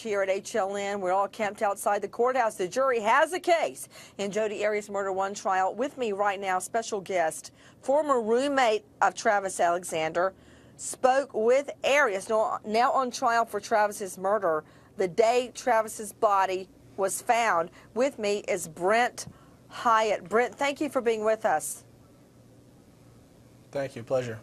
Here at HLN, we're all camped outside the courthouse. The jury has a case in Jodi Arias Murder 1 trial. With me right now, special guest, former roommate of Travis Alexander, spoke with Arias, now on trial for Travis's murder, the day Travis's body was found. With me is Brent Hyatt. Brent, thank you for being with us. Thank you. Pleasure.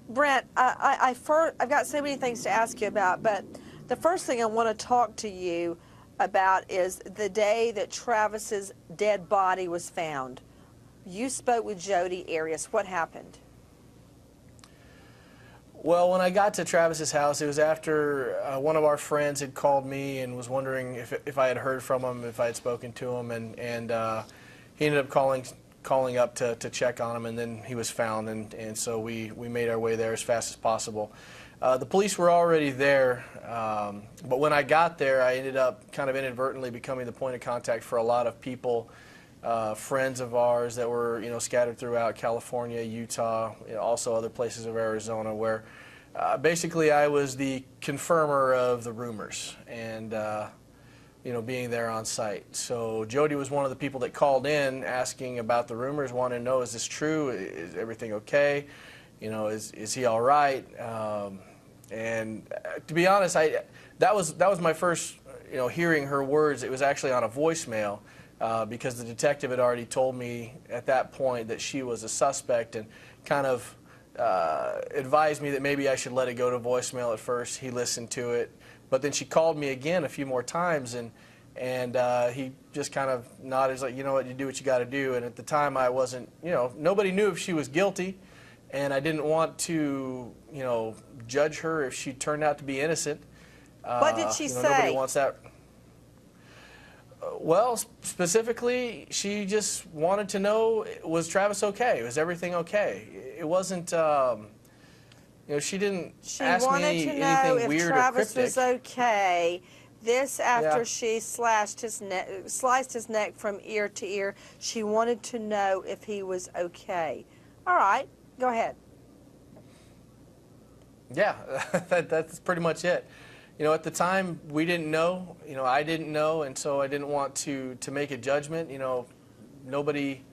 Brent, I've got so many things to ask you about, but the first thing I want to talk to you about is the day that Travis's dead body was found. You spoke with Jodi Arias. What happened? Well, when I got to Travis's house, it was after one of our friends had called me and was wondering if I had heard from him, if I had spoken to him, and he ended up calling up to check on him, and then he was found, and so we made our way there as fast as possible. The police were already there, but when I got there, I ended up kind of inadvertently becoming the point of contact for a lot of people, friends of ours that were scattered throughout California, Utah, also other places of Arizona, where basically I was the confirmer of the rumors and being there on site. So Jodi was one of the people that called in asking about the rumors, wanting to know, is this true? Is everything okay? Is he all right? And to be honest, that was my first hearing her words. It was actually on a voicemail because the detective had already told me at that point that she was a suspect and kind of advised me that maybe I should let it go to voicemail at first. He listened to it. But then she called me again a few more times, and he just kind of nodded, he's like, you know what, you do what you got to do. And at the time, I wasn't, nobody knew if she was guilty, and I didn't want to, judge her if she turned out to be innocent. What did she say? Nobody wants that. Well, specifically, she just wanted to know, was Travis okay? Was everything okay? It wasn't. She didn't ask me anything weird or cryptic. She wanted to know if Travis was okay. This after she sliced his neck from ear to ear. She wanted to know if he was okay. All right, go ahead. Yeah, that's pretty much it. At the time, we didn't know. I didn't know, and so I didn't want to make a judgment. Nobody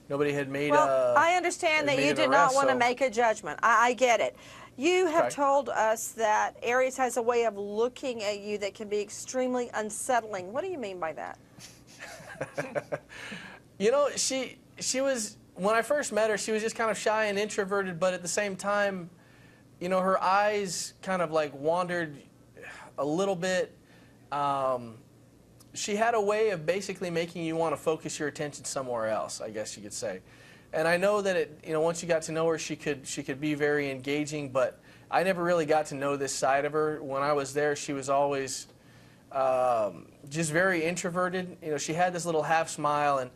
had made I understand that you did not want to make a judgment. I get it. You have told us that Arias has a way of looking at you that can be extremely unsettling. What do you mean by that? She was, when I first met her, she was just kind of shy and introverted, but at the same time, her eyes kind of like wandered a little bit. She had a way of basically making you want to focus your attention somewhere else, I guess you could say. And I know that once you got to know her, she could be very engaging, but I never really got to know this side of her. When I was there, she was always just very introverted. She had this little half smile, and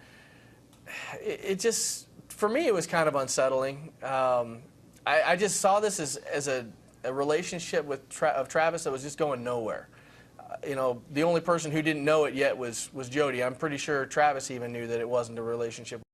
it just, for me, it was kind of unsettling. I just saw this as a relationship of Travis that was just going nowhere. The only person who didn't know it yet was Jodi. I'm pretty sure Travis even knew that it wasn't a relationship.